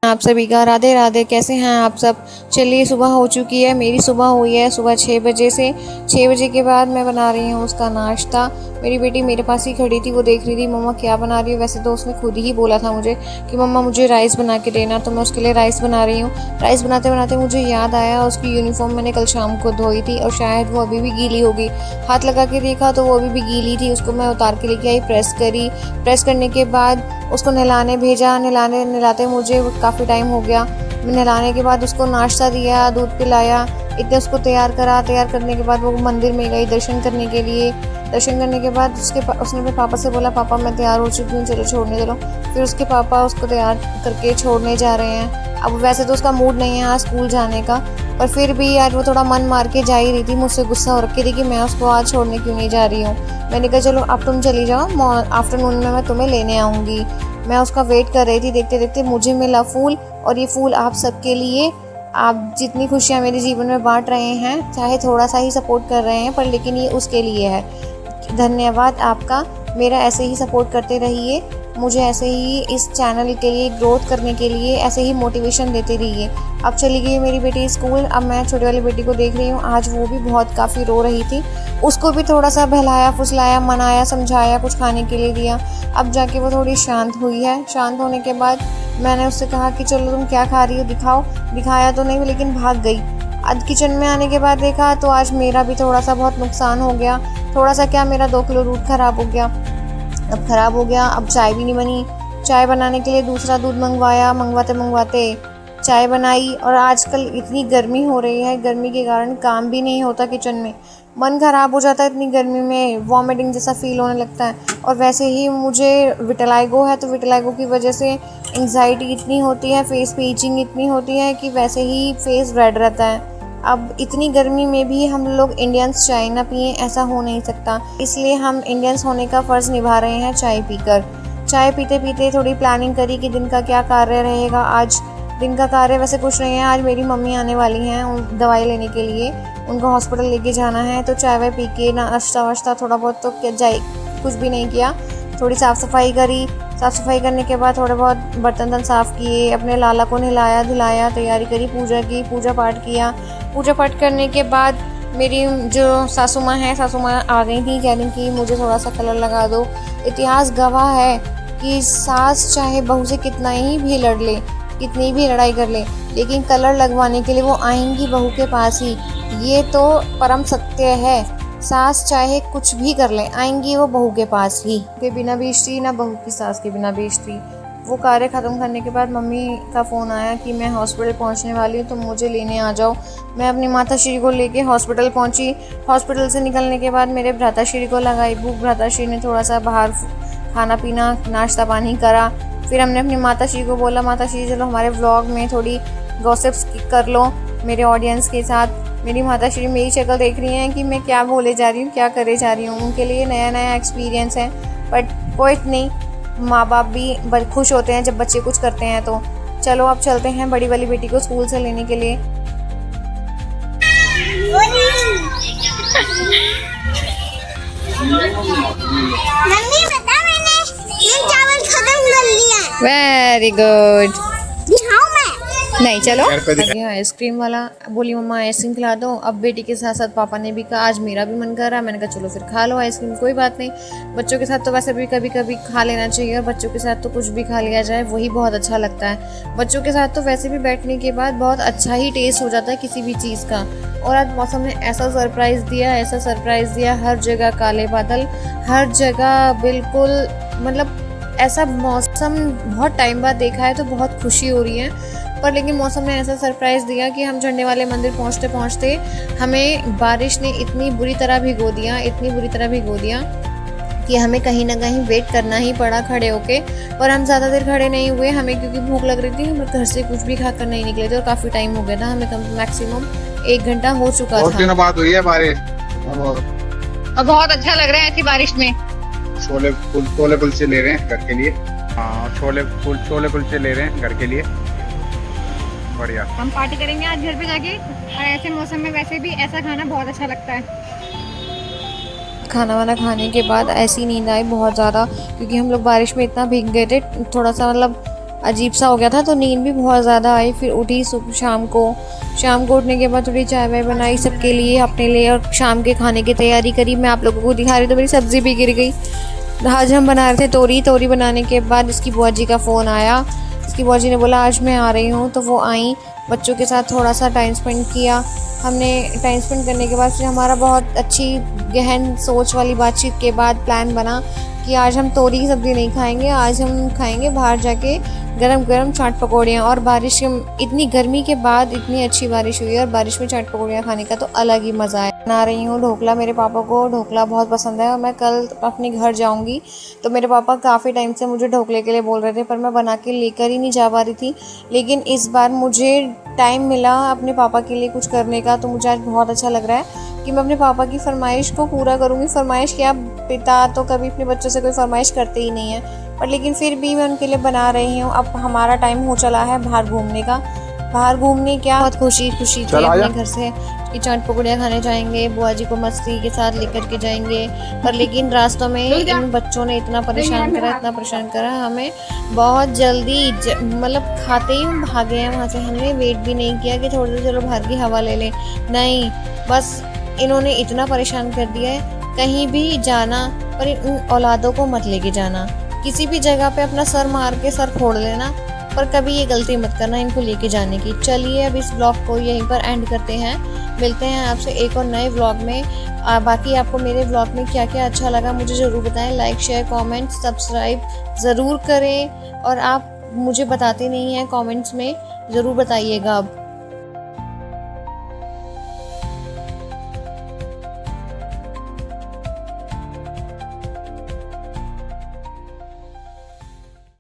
आप सभी का राधे राधे। कैसे हैं आप सब? चलिए, सुबह हो चुकी है, मेरी सुबह हुई है सुबह 6 बजे से। 6 बजे के बाद मैं बना रही हूँ उसका नाश्ता। मेरी बेटी मेरे पास ही खड़ी थी, वो देख रही थी मम्मा क्या बना रही हो। वैसे तो उसने खुद ही बोला था मुझे कि मम्मा मुझे राइस बना के देना, तो मैं उसके लिए राइस बना रही हूँ। राइस बनाते बनाते मुझे याद आया उसकी यूनिफॉर्म मैंने कल शाम को धोई थी और शायद वो अभी भी गीली होगी। हाथ लगा के देखा तो वो अभी भी गीली थी। उसको मैं उतार के लेके आई, प्रेस करी। प्रेस करने के बाद उसको नहलाने भेजा। नहलाते मुझे काफ़ी टाइम हो गया। नहलाने के बाद उसको नाश्ता दिया, दूध पिलाया, इतने उसको तैयार करा। तैयार करने के बाद वो मंदिर में गई दर्शन करने के लिए। दर्शन करने के बाद उसने अपने पापा से बोला, पापा मैं तैयार हो चुकी हूँ, चलो छोड़ने चलो। फिर उसके पापा उसको तैयार करके छोड़ने जा रहे हैं। अब वैसे तो उसका मूड नहीं है आज स्कूल जाने का, पर फिर भी आज वो थोड़ा मन मार के जा ही रही थी। मुझसे गुस्सा हो रखी थी कि मैं उसको आज छोड़ने क्यों नहीं जा रही हूँ। मैंने कहा चलो अब तुम चली जाओ, आफ्टरनून में मैं तुम्हें लेने आऊँगी। मैं उसका वेट कर रही थी। देखते देखते मुझे मिला फूल, और ये फूल आप सबके लिए। आप जितनी खुशियाँ मेरे जीवन में बांट रहे हैं, चाहे थोड़ा सा ही सपोर्ट कर रहे हैं, पर लेकिन ये उसके लिए है। धन्यवाद आपका। मेरा ऐसे ही सपोर्ट करते रहिए, मुझे ऐसे ही इस चैनल के लिए ग्रोथ करने के लिए ऐसे ही मोटिवेशन देते रहिए। अब चली गई मेरी बेटी स्कूल। अब मैं छोटी वाली बेटी को देख रही हूँ, आज वो भी बहुत काफ़ी रो रही थी। उसको भी थोड़ा सा बहलाया फुसलाया, मनाया, समझाया, कुछ खाने के लिए दिया। अब जाके वो थोड़ी शांत हुई है। शांत होने के बाद मैंने उससे कहा कि चलो तुम क्या खा रही हो, दिखाओ। दिखाया तो नहीं, लेकिन भाग गई। आज किचन में आने के बाद देखा तो आज मेरा भी थोड़ा सा बहुत नुकसान हो गया। थोड़ा सा क्या, मेरा 2 किलो दूध ख़राब हो गया। अब ख़राब हो गया, अब चाय भी नहीं बनी। चाय बनाने के लिए दूसरा दूध मंगवाते चाय बनाई। और आजकल इतनी गर्मी हो रही है, गर्मी के कारण काम भी नहीं होता किचन में। मन ख़राब हो जाता है इतनी गर्मी में, वॉमिटिंग जैसा फील होने लगता है। और वैसे ही मुझे विटिलाइगो है, तो विटिलाइगो की वजह से एंग्जाइटी इतनी होती है, फेस पे इचिंग इतनी होती है कि वैसे ही फेस रेड रहता है। अब इतनी गर्मी में भी हम लोग इंडियंस चाय ना पिएं, ऐसा हो नहीं सकता। इसलिए हम इंडियंस होने का फ़र्ज़ निभा रहे हैं चाय पीकर। चाय पीते पीते थोड़ी प्लानिंग करी कि दिन का क्या कार्य रहेगा। आज दिन का कार्य वैसे कुछ नहीं है। आज मेरी मम्मी आने वाली हैं दवाई लेने के लिए, उनको हॉस्पिटल लेके जाना है। तो चाय वाय पी के नाश्ता वाश्ता थोड़ा बहुत तो कुछ भी नहीं किया। थोड़ी साफ़ सफाई करी। साफ़ सफाई करने के बाद थोड़े बहुत बर्तन साफ़ किए, अपने लाला को नहलाया धुलाया, तैयारी करी, पूजा की, पूजा पाठ किया। पूजा पाठ करने के बाद मेरी जो सासू माँ हैं, सासू माँ आ गई थी, कह रही कि मुझे थोड़ा सा कलर लगा दो। इतिहास गवाह है कि सास चाहे बहू से कितना ही भी लड़ ले, कितनी भी लड़ाई कर ले, लेकिन कलर लगवाने के लिए वो आएंगी बहू के पास ही। ये तो परम सत्य है। सास चाहे कुछ भी कर ले, आएंगी वो बहू के पास ही। के बिना बेइज्जती ना बहू की सास के बिना बेइज्जती। वो कार्य ख़त्म करने के बाद मम्मी का फ़ोन आया कि मैं हॉस्पिटल पहुंचने वाली हूँ, तो मुझे लेने आ जाओ। मैं अपनी माताश्री को लेके हॉस्पिटल पहुंची। हॉस्पिटल से निकलने के बाद मेरे भ्राताश्री को लगाई भूख। भ्राताश्री ने थोड़ा सा बाहर खाना पीना, नाश्ता पानी करा। फिर हमने अपनी माताश्री को बोला, माताश्री चलो हमारे व्लॉग में थोड़ी गॉसिप्स कर लो मेरे ऑडियंस के साथ। मेरी माताश्री मेरी शक्ल देख रही हैं कि मैं क्या बोले जा रही हूँ, क्या करे जा रही हूँ। उनके लिए नया नया एक्सपीरियंस है, बट कोई नहीं, माँ बाप भी खुश होते हैं जब बच्चे कुछ करते हैं। तो चलो अब चलते हैं बड़ी वाली बेटी को स्कूल से लेने के लिए। मम्मी बता, मैंने चावल खत्म कर लिया। Very good. दिखाऊं मैं? नहीं, चलो आगे आइसक्रीम वाला। बोली मम्मा आइसक्रीम खिला दो। अब बेटी के साथ साथ पापा ने भी कहा आज मेरा भी मन कर रहा है। मैंने कहा चलो फिर खा लो आइसक्रीम, कोई बात नहीं। बच्चों के साथ तो वैसे भी कभी कभी खा लेना चाहिए, और बच्चों के साथ तो कुछ भी खा लिया जाए वही बहुत अच्छा लगता है। बच्चों के साथ तो वैसे भी बैठने के बाद बहुत अच्छा ही टेस्ट हो जाता है किसी भी चीज़ का। और आज मौसम ने ऐसा सरप्राइज़ दिया, ऐसा सरप्राइज़ दिया, हर जगह काले बादल, हर जगह बिल्कुल, मतलब ऐसा मौसम बहुत टाइम बाद देखा है, तो बहुत खुशी हो रही है। पर लेकिन मौसम ने ऐसा सरप्राइज़ दिया कि हम झंडे वाले मंदिर पहुंचते पहुंचते हमें बारिश ने इतनी बुरी तरह भिगो दिया कि हमें कहीं ना कहीं वेट करना ही पड़ा खड़े होके। पर हम ज़्यादा देर खड़े नहीं हुए, हमें क्योंकि भूख लग रही थी। हम घर से कुछ भी खाकर नहीं निकले थे और काफ़ी टाइम हो गया था, हमें मैक्सिमम 1 घंटा हो चुका था। बहुत दिनों बाद हुई है बारिश, और बहुत अच्छा लग रहा है ऐसी बारिश में। छोले कुलचे ले रहे हैं घर के लिए। हाँ, छोले कुलचे ले रहे हैं घर के लिए, बढ़िया। हम पार्टी करेंगे आज घर पे जाके, और ऐसे मौसम में वैसे भी ऐसा खाना बहुत अच्छा लगता है। खाना वाना खाने के बाद ऐसी नींद आई बहुत ज़्यादा, क्योंकि हम लोग बारिश में इतना भीग गए थे, थोड़ा सा मतलब अजीब सा हो गया था, तो नींद भी बहुत ज़्यादा आई। फिर उठी शाम को उठने के बाद थोड़ी चाय वाय बनाई सबके लिए, अपने लिए, और शाम के खाने की तैयारी करी। मैं आप लोगों को दिखा रही तो मेरी सब्ज़ी भी गिर गई। आज हम बना रहे थे तोरी बनाने के बाद इसकी बुआ जी का फ़ोन आया। इसकी बुआ जी ने बोला आज मैं आ रही हूँ, तो वो आई, बच्चों के साथ थोड़ा सा टाइम स्पेंड किया हमने। टाइम स्पेंड करने के बाद फिर हमारा बहुत अच्छी गहन सोच वाली बातचीत के बाद प्लान बना कि आज हम तोरी की सब्ज़ी नहीं खाएंगे, आज हम खाएंगे बाहर जाके गरम गरम चाट पकौड़ियाँ। और बारिश इतनी गर्मी के बाद इतनी अच्छी बारिश हुई है, और बारिश में चाट पकौड़ियाँ खाने का तो अलग ही मज़ा है। बना रही हूँ ढोकला। मेरे पापा को ढोकला बहुत पसंद है, और मैं कल अपने घर जाऊँगी, तो मेरे पापा काफ़ी टाइम से मुझे ढोकले के लिए बोल रहे थे, पर मैं बना के लेकर ही नहीं जा पा रही थी। लेकिन इस बार मुझे टाइम मिला अपने पापा के लिए कुछ करने का, तो मुझे आज बहुत अच्छा लग रहा है कि मैं अपने पापा की फरमाइश को पूरा करूँगी। फरमाइश क्या, पिता तो कभी अपने बच्चों से कोई फरमाइश करते ही नहीं है, पर लेकिन फिर भी मैं उनके लिए बना रही हूँ। अब हमारा टाइम हो चला है बाहर घूमने का। बाहर घूमने क्या, बहुत खुशी थी अपने घर से कि चाट पकौड़ियाँ खाने जाएंगे, बुआ जी को मस्ती के साथ लेकर के जाएंगे। पर लेकिन रास्तों में इन बच्चों ने इतना परेशान करा हमें, बहुत जल्दी मतलब खाते ही हम भागे हैं वहाँ से। हमने वेट भी नहीं किया कि थोड़ी देर चलो बाहर की हवा ले लें, नहीं, बस इन्होंने इतना परेशान कर दिया है। कहीं भी जाना, पर इन औलादों को मत लेके जाना। किसी भी जगह पे अपना सर मार के सर फोड़ लेना, पर कभी ये गलती मत करना इनको लेके जाने की। चलिए अब इस ब्लॉग को यहीं पर एंड करते हैं, मिलते हैं आपसे एक और नए व्लॉग में। बाकी आपको मेरे व्लॉग में क्या क्या अच्छा लगा मुझे ज़रूर बताएं। लाइक, शेयर, कमेंट, सब्सक्राइब ज़रूर करें, और आप मुझे बताते नहीं हैं कमेंट्स में, ज़रूर बताइएगा अब।